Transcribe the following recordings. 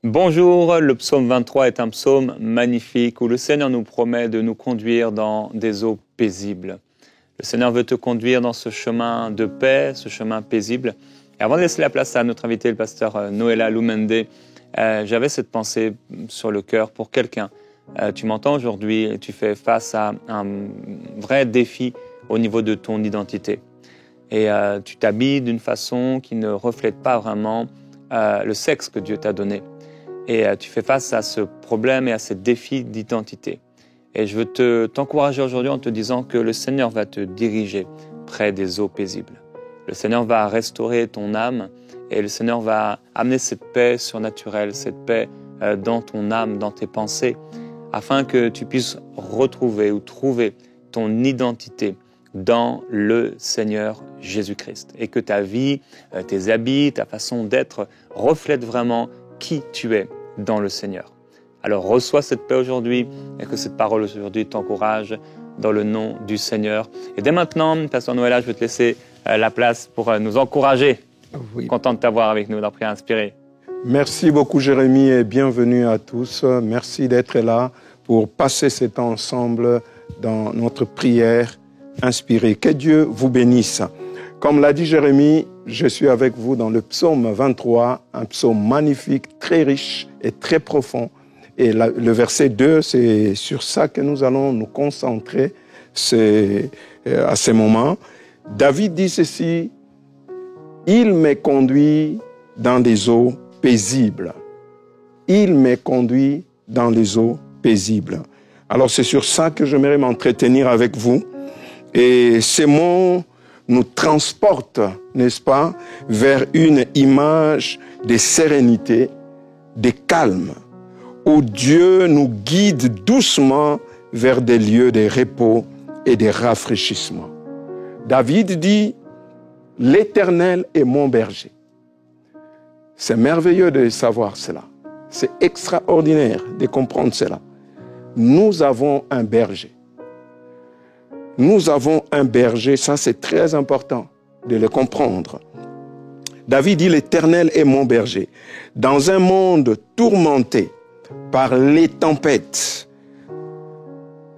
Bonjour, le psaume 23 est un psaume magnifique où le Seigneur nous promet de nous conduire dans des eaux paisibles. Le Seigneur veut te conduire dans ce chemin de paix, ce chemin paisible. Et avant de laisser la place à notre invité, le pasteur Noéla Lumende, j'avais cette pensée sur le cœur pour quelqu'un. Tu m'entends aujourd'hui et tu fais face à un vrai défi au niveau de ton identité. Et tu t'habilles d'une façon qui ne reflète pas vraiment le sexe que Dieu t'a donné. Et tu fais face à ce problème et à ce défi d'identité. Et je veux t'encourager aujourd'hui en te disant que le Seigneur va te diriger près des eaux paisibles. Le Seigneur va restaurer ton âme et le Seigneur va amener cette paix surnaturelle, cette paix dans ton âme, dans tes pensées, afin que tu puisses retrouver ou trouver ton identité dans le Seigneur Jésus-Christ. Et que ta vie, tes habits, ta façon d'être reflètent vraiment qui tu es dans le Seigneur. Alors reçois cette paix aujourd'hui et que cette parole aujourd'hui t'encourage dans le nom du Seigneur. Et dès maintenant, Pasteur Noéla, je vais te laisser la place pour nous encourager. Oui. Content de t'avoir avec nous dans Prière Inspirée. Merci beaucoup Jérémie et bienvenue à tous. Merci d'être là pour passer ce temps ensemble dans notre prière inspirée. Que Dieu vous bénisse. Comme l'a dit Jérémie, je suis avec vous dans le psaume 23, un psaume magnifique, très riche et très profond. Et le verset 2, c'est sur ça que nous allons nous concentrer à ce moment. David dit ceci, « Il me conduit dans des eaux paisibles. Il me conduit dans les eaux paisibles. » Alors c'est sur ça que j'aimerais m'entretenir avec vous. Et ces mots nous transportent, n'est-ce pas, vers une image de sérénité, de calme, où Dieu nous guide doucement vers des lieux de repos et de rafraîchissement. David dit, « L'Éternel est mon berger. » C'est merveilleux de savoir cela. C'est extraordinaire de comprendre cela. Nous avons un berger. Nous avons un berger, ça c'est très important de le comprendre. David dit, « L'Éternel est mon berger. » Dans un monde tourmenté par les tempêtes,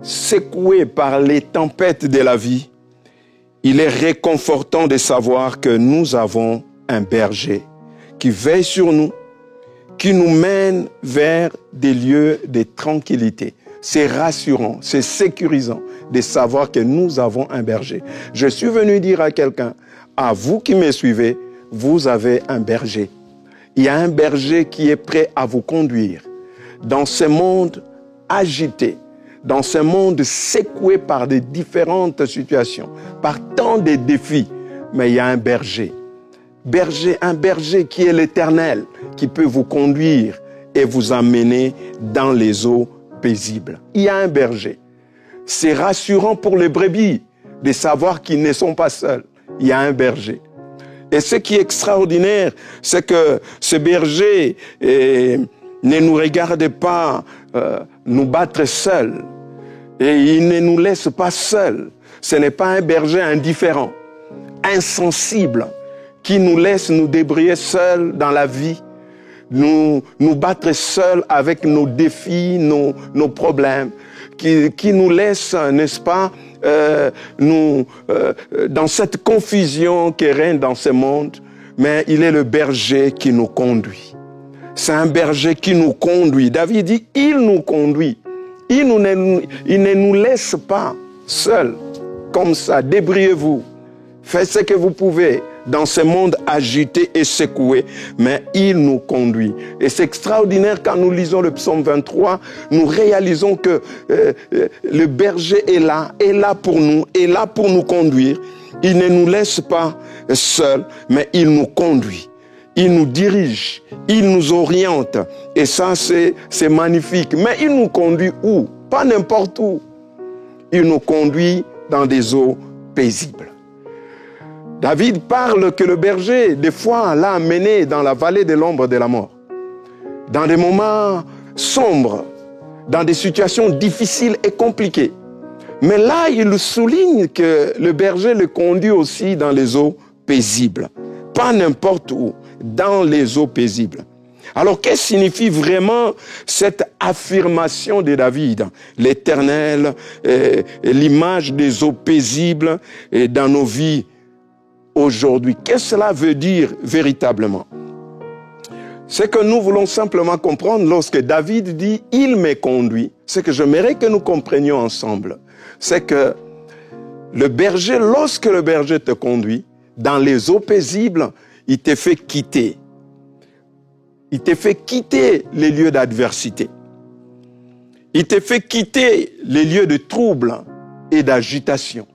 secoué par les tempêtes de la vie, il est réconfortant de savoir que nous avons un berger qui veille sur nous, qui nous mène vers des lieux de tranquillité. C'est rassurant, c'est sécurisant de savoir que nous avons un berger. Je suis venu dire à quelqu'un, à vous qui me suivez, vous avez un berger. Il y a un berger qui est prêt à vous conduire dans ce monde agité, dans ce monde secoué par des différentes situations, par tant de défis. Mais il y a un berger. Un berger qui est l'Éternel, qui peut vous conduire et vous amener dans les eaux paisibles. Il y a un berger. C'est rassurant pour les brebis de savoir qu'ils ne sont pas seuls. Il y a un berger. Et ce qui est extraordinaire, c'est que ce berger ne nous regarde pas nous battre seuls. Et il ne nous laisse pas seuls. Ce n'est pas un berger indifférent, insensible, qui nous laisse nous débrouiller seuls dans la vie, nous battre seuls avec nos défis, nos problèmes, qui nous laisse, n'est-ce pas, dans cette confusion qui règne dans ce monde, mais il est le berger qui nous conduit. C'est un berger qui nous conduit. David dit, il nous conduit. Il ne nous laisse pas seuls, comme ça. Débrouillez-vous. Faites ce que vous pouvez dans ce monde agité et secoué, mais il nous conduit. Et c'est extraordinaire quand nous lisons le psaume 23, nous réalisons que le berger est là pour nous, est là pour nous conduire. Il ne nous laisse pas seuls, mais il nous conduit. Il nous dirige, il nous oriente. Et ça, c'est magnifique. Mais il nous conduit où? Pas n'importe où. Il nous conduit dans des eaux paisibles. David parle que le berger, des fois, l'a amené dans la vallée de l'ombre de la mort. Dans des moments sombres, dans des situations difficiles et compliquées. Mais là, il souligne que le berger le conduit aussi dans les eaux paisibles. Pas n'importe où, dans les eaux paisibles. Alors, qu'est-ce que signifie vraiment cette affirmation de David? L'Éternel, l'image des eaux paisibles dans nos vies aujourd'hui. Qu'est-ce que cela veut dire véritablement? C'est que nous voulons simplement comprendre lorsque David dit « Il me conduit ». Ce que j'aimerais que nous comprenions ensemble, c'est que le berger, lorsque le berger te conduit dans les eaux paisibles, il te fait quitter. Il te fait quitter les lieux d'adversité. Il te fait quitter les lieux de trouble et d'agitation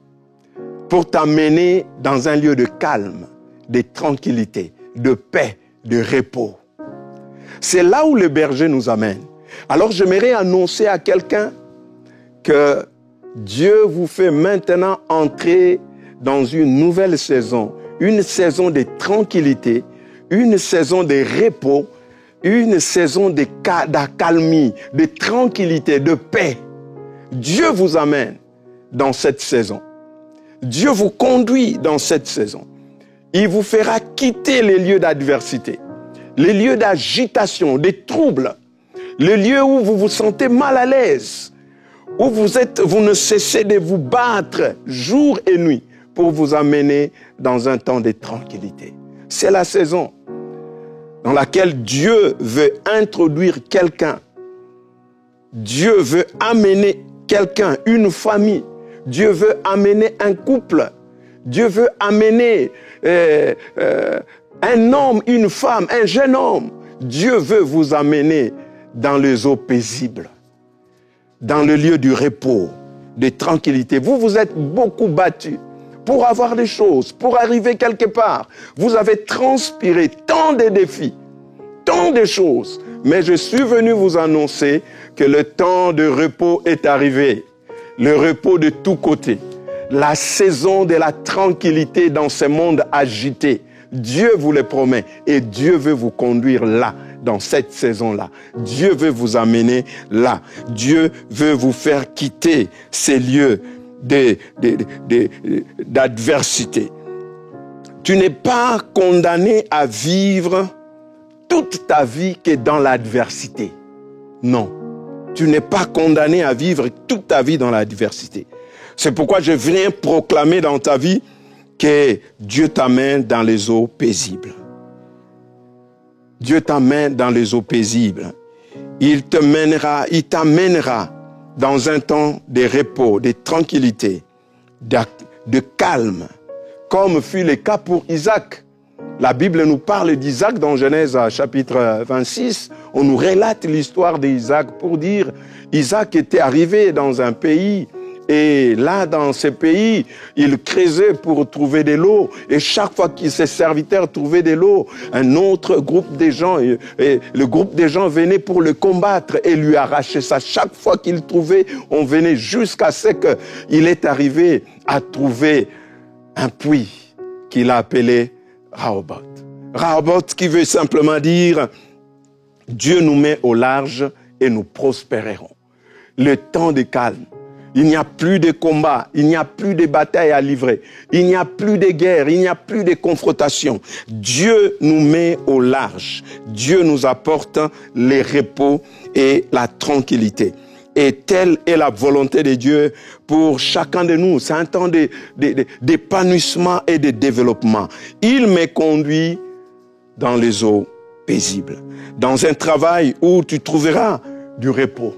pour t'amener dans un lieu de calme, de tranquillité, de paix, de repos. C'est là où le berger nous amène. Alors j'aimerais annoncer à quelqu'un que Dieu vous fait maintenant entrer dans une nouvelle saison, une saison de tranquillité, une saison de repos, une saison d'accalmie, de tranquillité, de paix. Dieu vous amène dans cette saison. Dieu vous conduit dans cette saison. Il vous fera quitter les lieux d'adversité, les lieux d'agitation, des troubles, les lieux où vous vous sentez mal à l'aise, où vous ne cessez de vous battre jour et nuit pour vous amener dans un temps de tranquillité. C'est la saison dans laquelle Dieu veut introduire quelqu'un. Dieu veut amener quelqu'un, une famille. Dieu veut amener un couple. Dieu veut amener un homme, une femme, un jeune homme. Dieu veut vous amener dans les eaux paisibles, dans le lieu du repos, de tranquillité. Vous vous êtes beaucoup battus pour avoir des choses, pour arriver quelque part. Vous avez transpiré tant de défis, tant de choses. Mais je suis venu vous annoncer que le temps de repos est arrivé. Le repos de tous côtés. La saison de la tranquillité dans ce monde agité. Dieu vous le promet et Dieu veut vous conduire là, dans cette saison-là. Dieu veut vous amener là. Dieu veut vous faire quitter ces lieux d'adversité. Tu n'es pas condamné à vivre toute ta vie que dans l'adversité. Non. Tu n'es pas condamné à vivre toute ta vie dans l'adversité. C'est pourquoi je viens proclamer dans ta vie que Dieu t'amène dans les eaux paisibles. Dieu t'amène dans les eaux paisibles. Il t'amènera dans un temps de repos, de tranquillité, de calme, comme fut le cas pour Isaac. La Bible nous parle d'Isaac dans Genèse chapitre 26. On nous relate l'histoire d'Isaac pour dire Isaac était arrivé dans un pays et là, dans ce pays, il creusait pour trouver de l'eau. Et chaque fois que ses serviteurs trouvaient de l'eau, un autre groupe de gens, et le groupe de gens venait pour le combattre et lui arracher ça. Chaque fois qu'il trouvait, on venait jusqu'à ce qu'il est arrivé à trouver un puits qu'il a appelé Rehoboth. Rehoboth qui veut simplement dire Dieu nous met au large et nous prospérerons. Le temps de calme. Il n'y a plus de combat, il n'y a plus de bataille à livrer, il n'y a plus de guerre, il n'y a plus de confrontation. Dieu nous met au large. Dieu nous apporte les repos et la tranquillité. Et telle est la volonté de Dieu pour chacun de nous. C'est un temps d'épanouissement et de développement. Il me conduit dans les eaux paisibles, dans un travail où tu trouveras du repos.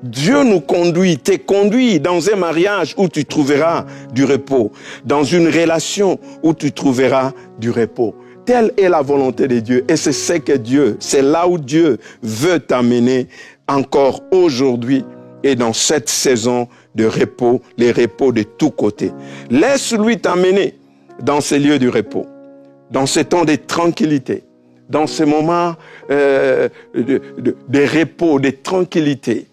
Dieu nous conduit, te conduit dans un mariage où tu trouveras du repos, dans une relation où tu trouveras du repos. Telle est la volonté de Dieu et c'est ce que Dieu, c'est là où Dieu veut t'amener encore aujourd'hui et dans cette saison de repos, les repos de tous côtés. Laisse-lui t'amener dans ces lieux du repos, dans ces temps de tranquillité, dans ces moments de repos, de tranquillité.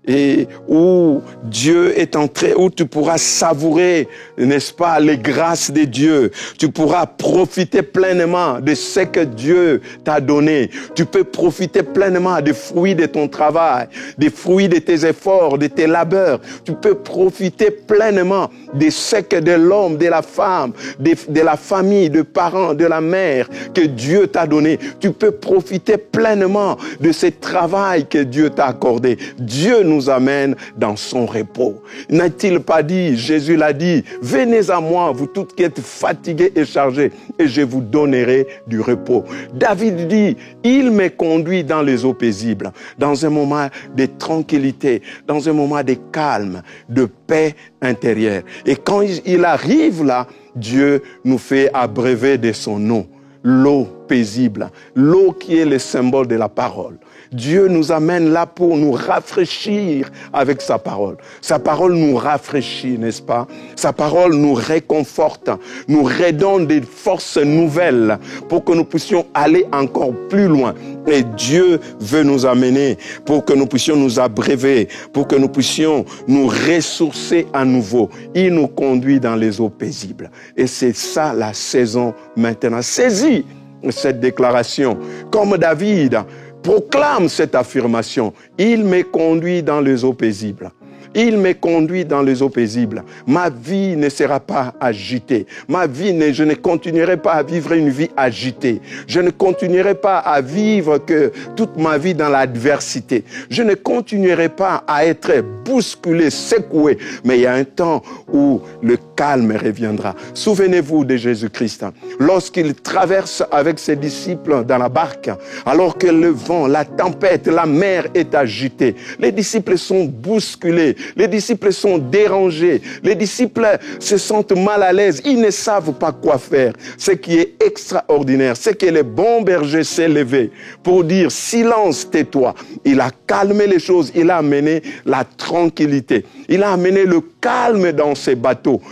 et où Dieu est entré, où tu pourras savourer, n'est-ce pas, les grâces de Dieu. Tu pourras profiter pleinement de ce que Dieu t'a donné. Tu peux profiter pleinement des fruits de ton travail, des fruits de tes efforts, de tes labeurs. Tu peux profiter pleinement de ce que de l'homme, de la femme, de la famille, de parents, de la mère que Dieu t'a donné. Tu peux profiter pleinement de ce travail que Dieu t'a accordé. Dieu nous amène dans son repos. N'a-t-il pas dit, Jésus l'a dit, venez à moi, vous tous qui êtes fatigués et chargés, et je vous donnerai du repos. David dit, il me conduit dans les eaux paisibles, dans un moment de tranquillité, dans un moment de calme, de paix intérieure. Et quand il arrive là, Dieu nous fait abreuver de son nom, l'eau paisible, l'eau qui est le symbole de la parole. Dieu nous amène là pour nous rafraîchir avec sa parole. Sa parole nous rafraîchit, n'est-ce pas? Sa parole nous réconforte, nous redonne des forces nouvelles pour que nous puissions aller encore plus loin. Et Dieu veut nous amener pour que nous puissions nous abreuver, pour que nous puissions nous ressourcer à nouveau. Il nous conduit dans les eaux paisibles. Et c'est ça la saison maintenant. Saisis cette déclaration. Comme David proclame cette affirmation. Il me conduit dans les eaux paisibles. Il me conduit dans les eaux paisibles. Ma vie ne sera pas agitée. Je ne continuerai pas à vivre une vie agitée. Je ne continuerai pas à vivre que toute ma vie dans l'adversité. Je ne continuerai pas à être bousculé, secoué. Mais il y a un temps où le calme reviendra. Souvenez-vous de Jésus-Christ. Lorsqu'il traverse avec ses disciples dans la barque, alors que le vent, la tempête, la mer est agitée, les disciples sont bousculés. Les disciples sont dérangés. Les disciples se sentent mal à l'aise. Ils ne savent pas quoi faire. Ce qui est extraordinaire, c'est que le bon berger s'est levé pour dire « Silence, tais-toi ». Il a calmé les choses. Il a amené la tranquillité. Il a amené le calme dans ces bateaux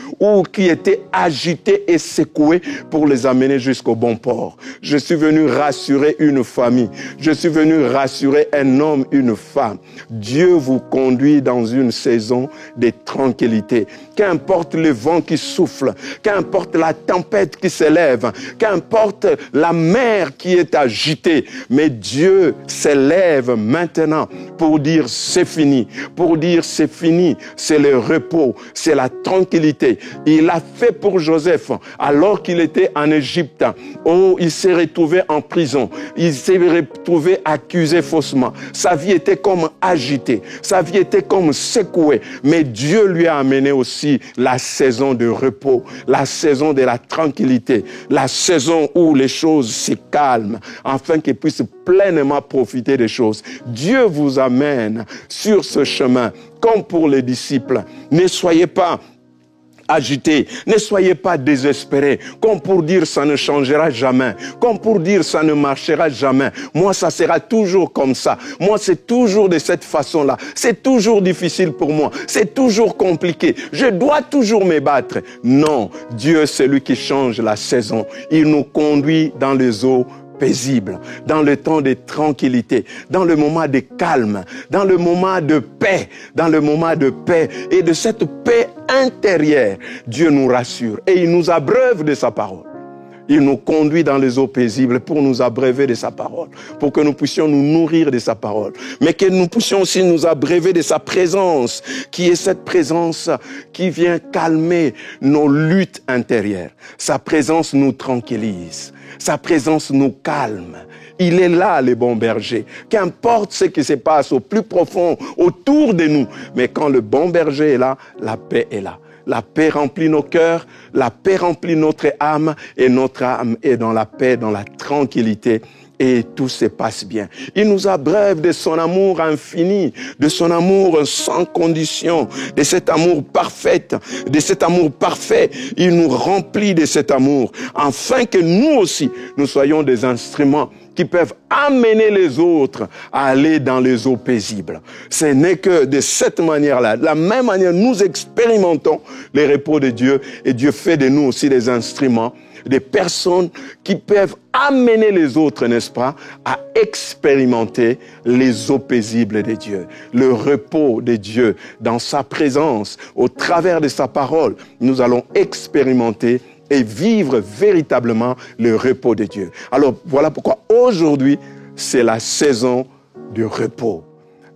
qui étaient agités et secoués pour les amener jusqu'au bon port. Je suis venu rassurer une famille. Je suis venu rassurer un homme, une femme. Dieu vous conduit dans une saison de tranquillité. Qu'importe le vent qui souffle, qu'importe la tempête qui s'élève, qu'importe la mer qui est agitée, mais Dieu s'élève maintenant pour dire c'est fini, pour dire c'est fini, c'est le repos, c'est la tranquillité. Il a fait pour Joseph alors qu'il était en Égypte. Oh, il s'est retrouvé en prison, il s'est retrouvé accusé faussement. Sa vie était comme agitée, sa vie était comme secouée, mais Dieu lui a amené aussi la saison de repos, la saison de la tranquillité, la saison où les choses se calment, afin qu'il puisse pleinement profiter des choses. Dieu vous amène sur ce chemin, comme pour les disciples. Ne soyez pas agités, ne soyez pas désespérés, comme pour dire ça ne changera jamais, comme pour dire ça ne marchera jamais. Moi, ça sera toujours comme ça. Moi, c'est toujours de cette façon-là. C'est toujours difficile pour moi. C'est toujours compliqué. Je dois toujours me battre. Non, Dieu, c'est lui qui change la saison. Il nous conduit dans les eaux paisible, dans le temps de tranquillité, dans le moment de calme, dans le moment de paix, dans le moment de paix. Et de cette paix intérieure, Dieu nous rassure et il nous abreuve de sa parole. Il nous conduit dans les eaux paisibles pour nous abreuver de sa parole, pour que nous puissions nous nourrir de sa parole, mais que nous puissions aussi nous abreuver de sa présence, qui est cette présence qui vient calmer nos luttes intérieures. Sa présence nous tranquillise, sa présence nous calme. Il est là, le bon berger. Qu'importe ce qui se passe au plus profond autour de nous, mais quand le bon berger est là, la paix est là. La paix remplit nos cœurs, la paix remplit notre âme, et notre âme est dans la paix, dans la tranquillité, et tout se passe bien. Il nous abreuve de son amour infini, de son amour sans condition, de cet amour parfait, de cet amour parfait. Il nous remplit de cet amour, afin que nous aussi, nous soyons des instruments qui peuvent amener les autres à aller dans les eaux paisibles. Ce n'est que de cette manière-là, de la même manière, nous expérimentons les repos de Dieu et Dieu fait de nous aussi des instruments, des personnes qui peuvent amener les autres, n'est-ce pas, à expérimenter les eaux paisibles de Dieu, le repos de Dieu dans sa présence, au travers de sa parole. Nous allons expérimenter et vivre véritablement le repos de Dieu. Alors voilà pourquoi aujourd'hui, c'est la saison du repos,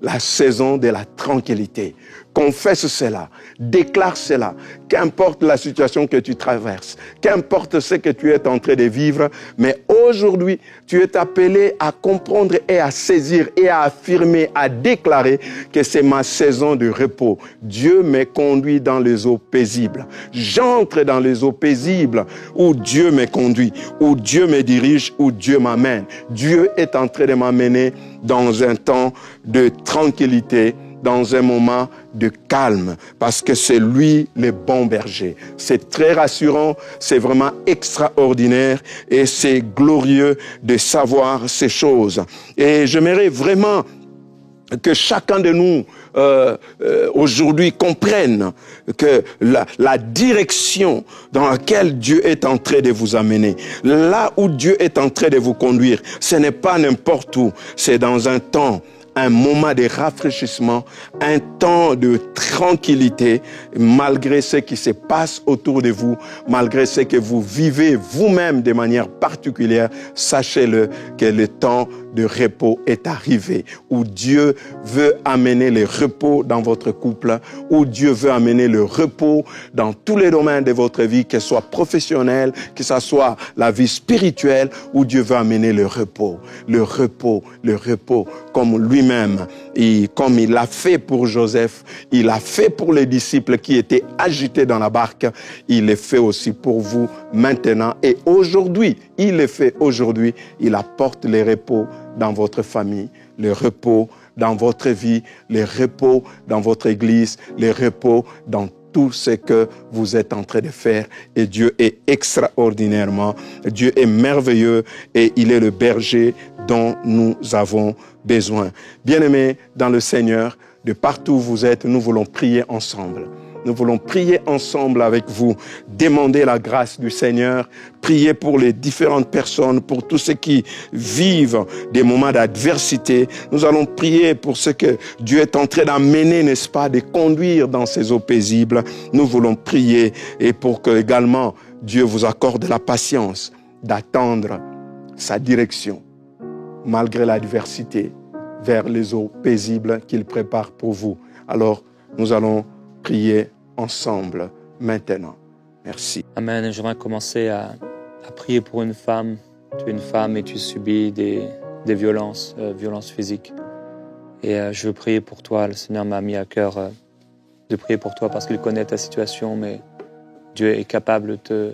la saison de la tranquillité. Confesse cela, déclare cela, qu'importe la situation que tu traverses, qu'importe ce que tu es en train de vivre, mais aujourd'hui, tu es appelé à comprendre et à saisir et à affirmer, à déclarer que c'est ma saison de repos. Dieu me conduit dans les eaux paisibles. J'entre dans les eaux paisibles où Dieu me conduit, où Dieu me dirige, où Dieu m'amène. Dieu est en train de m'amener dans un temps de tranquillité, dans un moment de calme, parce que c'est lui le bon berger. C'est très rassurant, c'est vraiment extraordinaire et c'est glorieux de savoir ces choses. Et j'aimerais vraiment que chacun de nous aujourd'hui comprenne que la direction dans laquelle Dieu est en train de vous amener, là où Dieu est en train de vous conduire, ce n'est pas n'importe où, c'est dans un temps, un moment de rafraîchissement, un temps de tranquillité, malgré ce qui se passe autour de vous, malgré ce que vous vivez vous-même de manière particulière, sachez-le que le temps de repos est arrivé, où Dieu veut amener le repos dans votre couple, où Dieu veut amener le repos dans tous les domaines de votre vie, que ce soit professionnel, que ce soit la vie spirituelle, où Dieu veut amener le repos, comme lui-même, comme il l'a fait pour Joseph, il l'a fait pour les disciples qui étaient agités dans la barque, il le fait aussi pour vous maintenant et aujourd'hui, il le fait aujourd'hui, il apporte le repos dans votre famille, le repos dans votre vie, le repos dans votre église, le repos dans tout ce que vous êtes en train de faire. Et Dieu est extraordinairement, Dieu est merveilleux et il est le berger dont nous avons besoin. Bien-aimés dans le Seigneur, de partout où vous êtes, nous voulons prier ensemble. Nous voulons prier ensemble avec vous, demander la grâce du Seigneur, prier pour les différentes personnes, pour tous ceux qui vivent des moments d'adversité. Nous allons prier pour ce que Dieu est en train d'amener, n'est-ce pas, de conduire dans ces eaux paisibles. Nous voulons prier et pour que également Dieu vous accorde la patience d'attendre sa direction, malgré l'adversité, vers les eaux paisibles qu'il prépare pour vous. Alors, nous allons prier ensemble maintenant. Merci. Amen. J'aimerais commencer à prier pour une femme. Tu es une femme et tu subis des violences physiques. Et je veux prier pour toi. Le Seigneur m'a mis à cœur de prier pour toi parce qu'il connaît ta situation, mais Dieu est capable de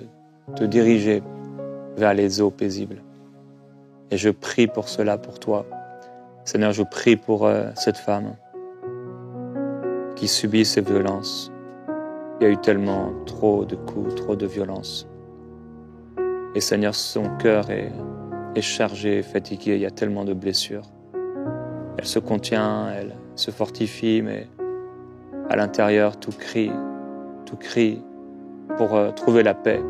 te diriger vers les eaux paisibles. Et je prie pour cela pour toi. Seigneur, je prie pour cette femme qui subit ces violences. Il y a eu tellement trop de coups, trop de violences. Et Seigneur, son cœur est chargé, fatigué, il y a tellement de blessures. Elle se contient, elle se fortifie, mais à l'intérieur, tout crie pour trouver la paix.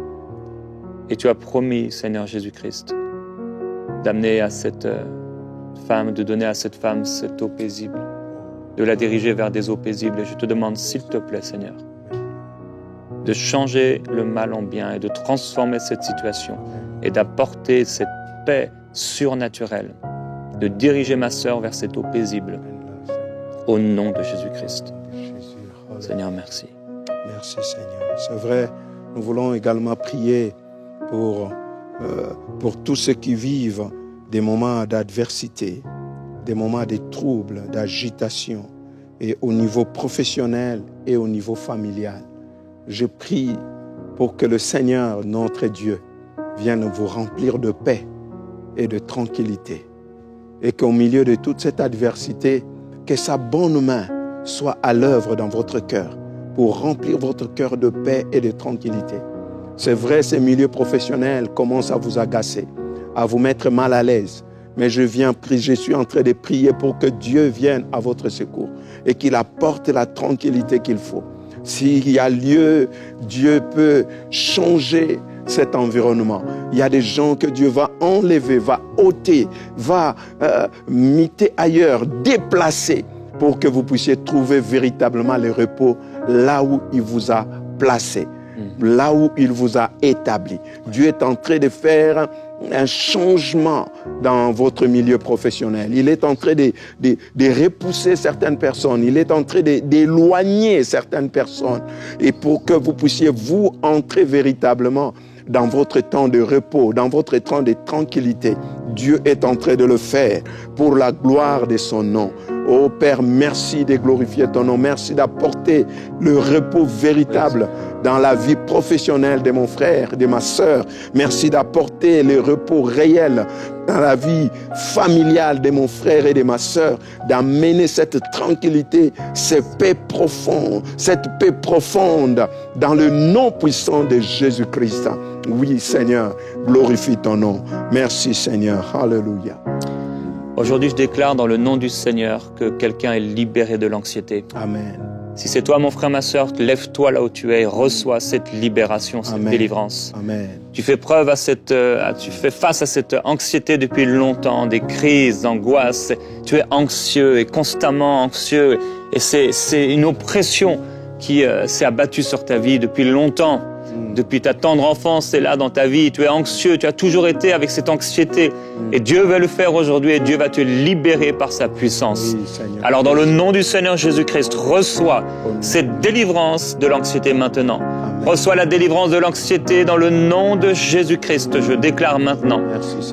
Et tu as promis, Seigneur Jésus-Christ, d'amener à cette femme, de donner à cette femme cette eau paisible, de la diriger vers des eaux paisibles. Et je te demande, s'il te plaît, Seigneur, de changer le mal en bien et de transformer cette situation et d'apporter cette paix surnaturelle, de diriger ma sœur vers cette eau paisible, au nom de Jésus-Christ. Seigneur, merci. Merci, Seigneur. C'est vrai, nous voulons également prier pour tous ceux qui vivent des moments d'adversité, des moments de troubles, d'agitation, et au niveau professionnel et au niveau familial. Je prie pour que le Seigneur, notre Dieu, vienne vous remplir de paix et de tranquillité. Et qu'au milieu de toute cette adversité, que sa bonne main soit à l'œuvre dans votre cœur pour remplir votre cœur de paix et de tranquillité. C'est vrai, ces milieux professionnels commencent à vous agacer, à vous mettre mal à l'aise. mais je suis en train de prier pour que Dieu vienne à votre secours et qu'il apporte la tranquillité qu'il faut. S'il y a lieu, Dieu peut changer cet environnement. Il y a des gens que Dieu va enlever, va ôter, va miter ailleurs, déplacer pour que vous puissiez trouver véritablement le repos là où il vous a placé, là où il vous a établi. Dieu est en train de faire un changement dans votre milieu professionnel. Il est en train de repousser certaines personnes. Il est en train d'éloigner certaines personnes. Et pour que vous puissiez vous entrer véritablement dans votre temps de repos, dans votre temps de tranquillité, Dieu est en train de le faire pour la gloire de son nom. Oh Père, merci de glorifier ton nom. Merci d'apporter le repos véritable dans la vie professionnelle de mon frère, de ma sœur. Merci d'apporter le repos réel dans la vie familiale de mon frère et de ma sœur, d'amener cette tranquillité, cette paix profonde dans le nom puissant de Jésus-Christ. Oui, Seigneur, glorifie ton nom. Merci, Seigneur. Alléluia. Aujourd'hui, je déclare dans le nom du Seigneur que quelqu'un est libéré de l'anxiété. Amen. Si c'est toi, mon frère, ma sœur, lève-toi là où tu es et reçois cette libération, cette délivrance. Amen. Tu fais face à cette anxiété depuis longtemps, des crises, d'angoisse. Tu es anxieux et constamment anxieux. Et c'est une oppression qui s'est abattue sur ta vie depuis longtemps. Depuis ta tendre enfance, c'est là dans ta vie. Tu es anxieux, tu as toujours été avec cette anxiété. Et Dieu va le faire aujourd'hui et Dieu va te libérer par sa puissance. Oui, Seigneur. Alors dans le nom du Seigneur Jésus-Christ, reçois cette délivrance de l'anxiété maintenant. Amen. Reçois la délivrance de l'anxiété dans le nom de Jésus-Christ. Je déclare maintenant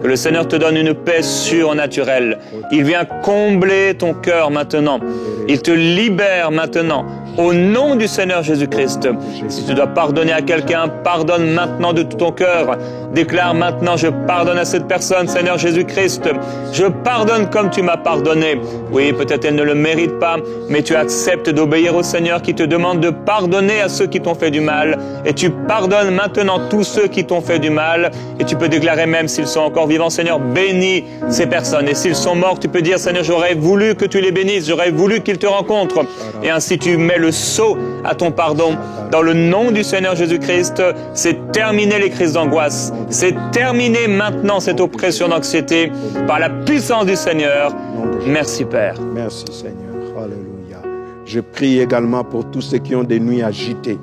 que le Seigneur te donne une paix surnaturelle. Il vient combler ton cœur maintenant. Il te libère maintenant. Au nom du Seigneur Jésus-Christ, si tu dois pardonner à quelqu'un, pardonne maintenant de tout ton cœur. Déclare maintenant, je pardonne à cette personne, Seigneur Jésus-Christ. Je pardonne comme tu m'as pardonné. Oui, peut-être elle ne le mérite pas, mais tu acceptes d'obéir au Seigneur qui te demande de pardonner à ceux qui t'ont fait du mal. Et tu pardonnes maintenant tous ceux qui t'ont fait du mal. Et tu peux déclarer même s'ils sont encore vivants, Seigneur, bénis ces personnes. Et s'ils sont morts, tu peux dire, Seigneur, j'aurais voulu que tu les bénisses, j'aurais voulu qu'ils te rencontrent. Et ainsi tu mets le sceau à ton pardon. Dans le nom du Seigneur Jésus-Christ, c'est terminé les crises d'angoisse. C'est terminé maintenant cette oppression d'anxiété par la puissance du Seigneur. Merci Père. Merci Seigneur. Alléluia. Je prie également pour tous ceux qui ont des nuits agitées,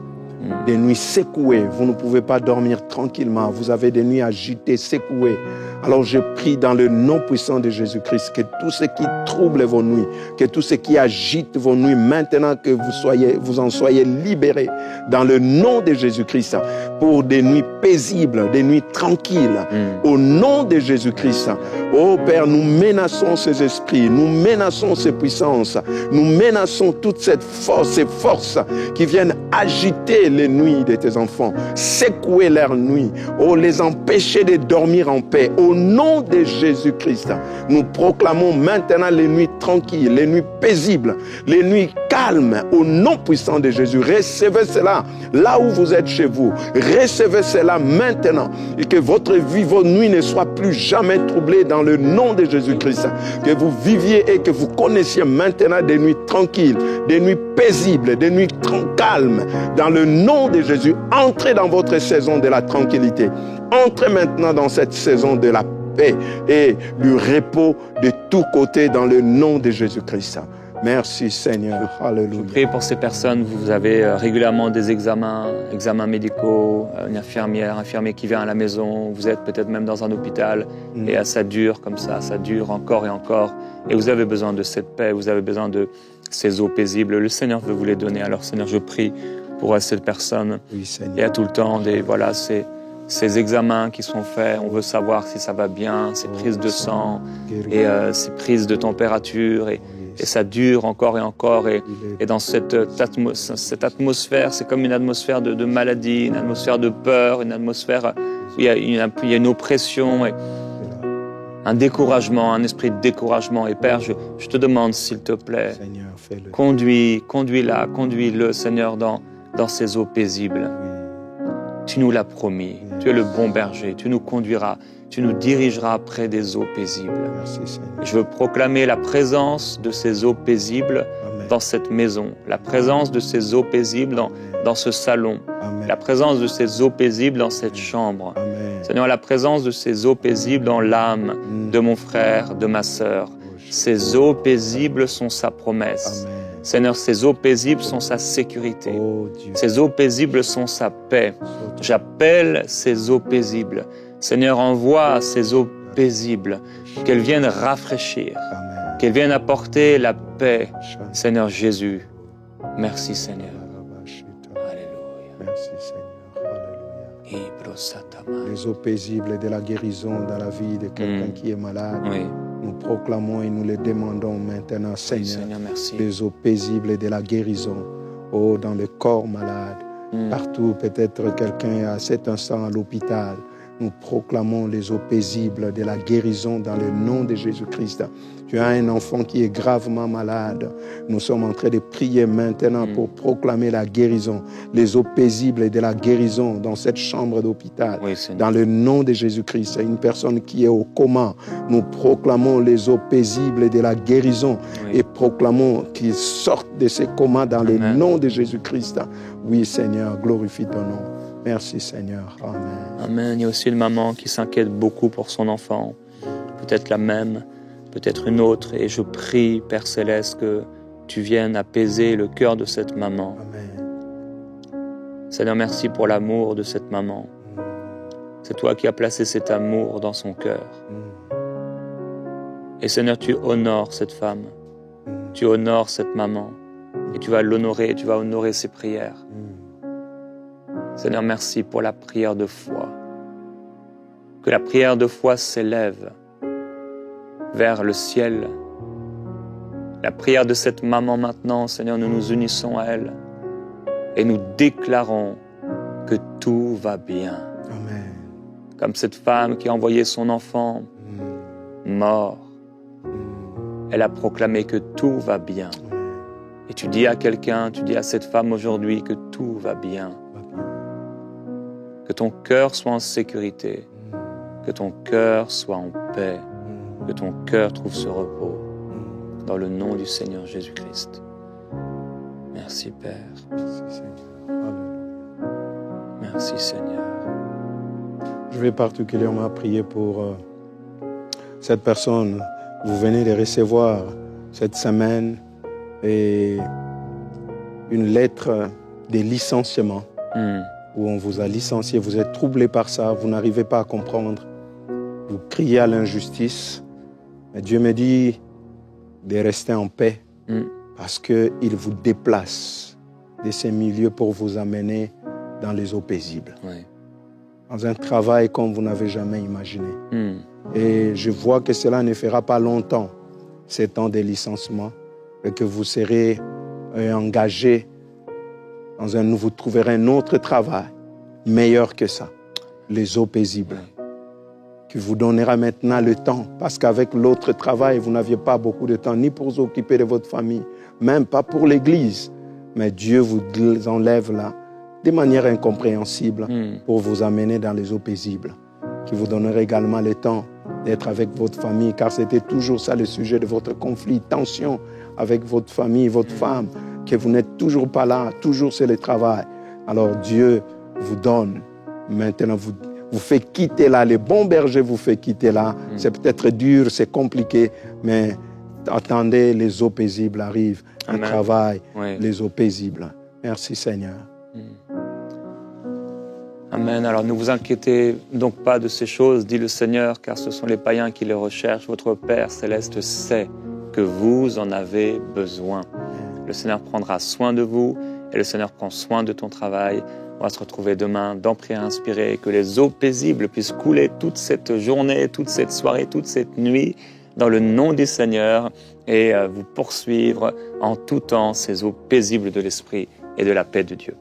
des nuits secouées. Vous ne pouvez pas dormir tranquillement. Vous avez des nuits agitées, secouées. Alors je prie dans le nom puissant de Jésus-Christ que tout ce qui trouble vos nuits, que tout ce qui agite vos nuits, maintenant que vous en soyez libérés dans le nom de Jésus-Christ pour des nuits paisibles, des nuits tranquilles. Au nom de Jésus-Christ, oh Père, nous menaçons ces esprits, nous menaçons ces puissances, nous menaçons toute cette force, ces forces qui viennent agiter les nuits de tes enfants, secouer leurs nuits, oh les empêcher de dormir en paix. Au nom de Jésus-Christ, nous proclamons maintenant les nuits tranquilles, les nuits paisibles, les nuits calmes. Au nom puissant de Jésus, recevez cela là où vous êtes chez vous. Recevez cela maintenant et que votre vie, vos nuits ne soient plus jamais troublées dans le nom de Jésus-Christ. Que vous viviez et que vous connaissiez maintenant des nuits tranquilles, des nuits paisibles, des nuits calmes. Dans le nom de Jésus, entrez dans votre saison de la tranquillité. Entrez maintenant dans cette saison de la paix et du repos de tous côtés dans le nom de Jésus-Christ. Merci Seigneur. Alléluia. Je prie pour ces personnes. Vous avez régulièrement des examens médicaux, une infirmier qui vient à la maison. Vous êtes peut-être même dans un hôpital et ça dure comme ça dure encore et encore. Et vous avez besoin de cette paix, vous avez besoin de ces eaux paisibles. Le Seigneur veut vous les donner. Alors Seigneur, je prie pour cette personne. Oui, Seigneur. Il y a tout le temps ces examens qui sont faits, on veut savoir si ça va bien, ces prises de sang et ces prises de température et ça dure encore et encore et dans cette atmosphère, c'est comme une atmosphère de maladie, une atmosphère de peur, une atmosphère où il y a une oppression et un découragement, un esprit de découragement. Et Père, je te demande s'il te plaît, Seigneur, conduis-le Seigneur dans ces eaux paisibles. Tu nous l'as promis. Tu es le bon berger. Tu nous conduiras. Tu nous dirigeras près des eaux paisibles. Merci, Seigneur. Je veux proclamer la présence de ces eaux paisibles Amen. dans cette maison, la présence de ces eaux paisibles dans ce salon, Amen. la présence de ces eaux paisibles dans cette chambre. Amen. Seigneur, la présence de ces eaux paisibles dans l'âme de mon frère, de ma sœur. Ces eaux paisibles sont sa promesse. Amen. Seigneur, ces eaux paisibles sont sa sécurité. Oh Dieu. Ces eaux paisibles sont sa paix. J'appelle ces eaux paisibles. Seigneur, envoie ces eaux paisibles, qu'elles viennent rafraîchir, Amen. qu'elles viennent apporter la paix. Seigneur Jésus, merci Seigneur. Alléluia. Merci Seigneur. Alléluia. Les eaux paisibles de la guérison dans la vie de quelqu'un qui est malade. Oui. Nous proclamons et nous les demandons maintenant, Seigneur. Oui, Seigneur, merci. Les eaux paisibles de la guérison. Oh, dans le corps malade. Partout, peut-être quelqu'un est à cet instant à l'hôpital. Nous proclamons les eaux paisibles de la guérison dans le nom de Jésus-Christ. Tu as un enfant qui est gravement malade. Nous sommes en train de prier maintenant pour proclamer la guérison, les eaux paisibles de la guérison dans cette chambre d'hôpital. Oui, Seigneur. Dans le nom de Jésus-Christ, une personne qui est au coma, nous proclamons les eaux paisibles de la guérison et proclamons qu'ils sortent de ces comas dans le nom de Jésus-Christ. Oui, Seigneur, glorifie ton nom. Merci Seigneur. Amen. Amen. Il y a aussi une maman qui s'inquiète beaucoup pour son enfant. Peut-être la même, peut-être une autre. Et je prie, Père Céleste, que tu viennes apaiser le cœur de cette maman. Amen. Seigneur, merci pour l'amour de cette maman. C'est toi qui as placé cet amour dans son cœur. Et Seigneur, tu honores cette femme. Tu honores cette maman. Et tu vas l'honorer, tu vas honorer ses prières. Seigneur, merci pour la prière de foi. Que la prière de foi s'élève vers le ciel. La prière de cette maman maintenant, Seigneur, nous nous unissons à elle et nous déclarons que tout va bien. Amen. Comme cette femme qui a envoyé son enfant mort, elle a proclamé que tout va bien. Et tu dis à quelqu'un, tu dis à cette femme aujourd'hui que tout va bien. Que ton cœur soit en sécurité, que ton cœur soit en paix, que ton cœur trouve ce repos, dans le nom du Seigneur Jésus-Christ. Merci Père. Merci Seigneur. Merci Seigneur. Je vais particulièrement prier pour cette personne. Vous venez de recevoir cette semaine et une lettre de licenciement. Où on vous a licencié, vous êtes troublé par ça, vous n'arrivez pas à comprendre, vous criez à l'injustice. Mais Dieu me dit de rester en paix parce qu'il vous déplace de ces milieux pour vous amener dans les eaux paisibles. Oui. Dans un travail comme vous n'avez jamais imaginé. Et je vois que cela ne fera pas longtemps, ces temps de licenciement, et que vous serez engagé vous trouverez un autre travail meilleur que ça, les eaux paisibles, qui vous donnera maintenant le temps, parce qu'avec l'autre travail, vous n'aviez pas beaucoup de temps, ni pour vous occuper de votre famille, même pas pour l'Église, mais Dieu vous enlève là, de manière incompréhensible, pour vous amener dans les eaux paisibles, qui vous donnera également le temps d'être avec votre famille, car c'était toujours ça le sujet de votre conflit, tension avec votre famille, votre femme, que vous n'êtes toujours pas là, toujours c'est le travail. Alors Dieu vous donne, maintenant vous fait quitter là, le bon berger vous fait quitter là. C'est peut-être dur, c'est compliqué, mais attendez, les eaux paisibles arrivent. Amen. Un travail, Oui. les eaux paisibles. Merci Seigneur. Amen. Alors ne vous inquiétez donc pas de ces choses, dit le Seigneur, car ce sont les païens qui les recherchent. Votre Père Céleste sait que vous en avez besoin. Le Seigneur prendra soin de vous et le Seigneur prend soin de ton travail. On va se retrouver demain dans Prière Inspirée, que les eaux paisibles puissent couler toute cette journée, toute cette soirée, toute cette nuit, dans le nom du Seigneur, et vous poursuivre en tout temps ces eaux paisibles de l'Esprit et de la paix de Dieu.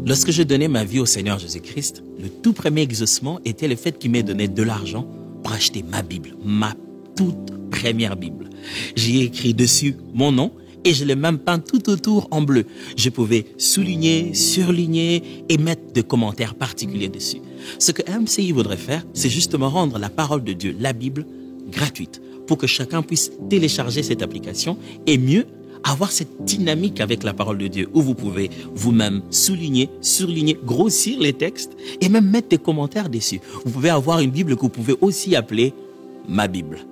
Lorsque je donnais ma vie au Seigneur Jésus-Christ, le tout premier exaucement était le fait qu'il m'ait donné de l'argent pour acheter ma Bible, ma toute première Bible. J'y ai écrit dessus mon nom et je l'ai même peint tout autour en bleu. Je pouvais souligner, surligner et mettre des commentaires particuliers dessus. Ce que MCI voudrait faire, c'est justement rendre la parole de Dieu, la Bible, gratuite pour que chacun puisse télécharger cette application et mieux avoir cette dynamique avec la parole de Dieu où vous pouvez vous-même souligner, surligner, grossir les textes et même mettre des commentaires dessus. Vous pouvez avoir une Bible que vous pouvez aussi appeler ma Bible.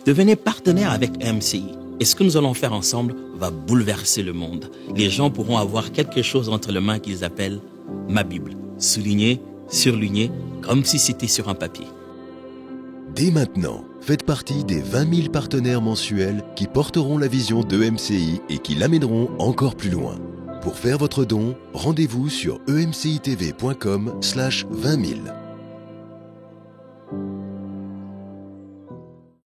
Devenez partenaire avec MCI. Et ce que nous allons faire ensemble va bouleverser le monde. Les gens pourront avoir quelque chose entre les mains qu'ils appellent ma Bible. Souligner, surligner, comme si c'était sur un papier. Dès maintenant, faites partie des 20 000 partenaires mensuels qui porteront la vision de MCI et qui l'amèneront encore plus loin. Pour faire votre don, rendez-vous sur emcitv.com/20 000.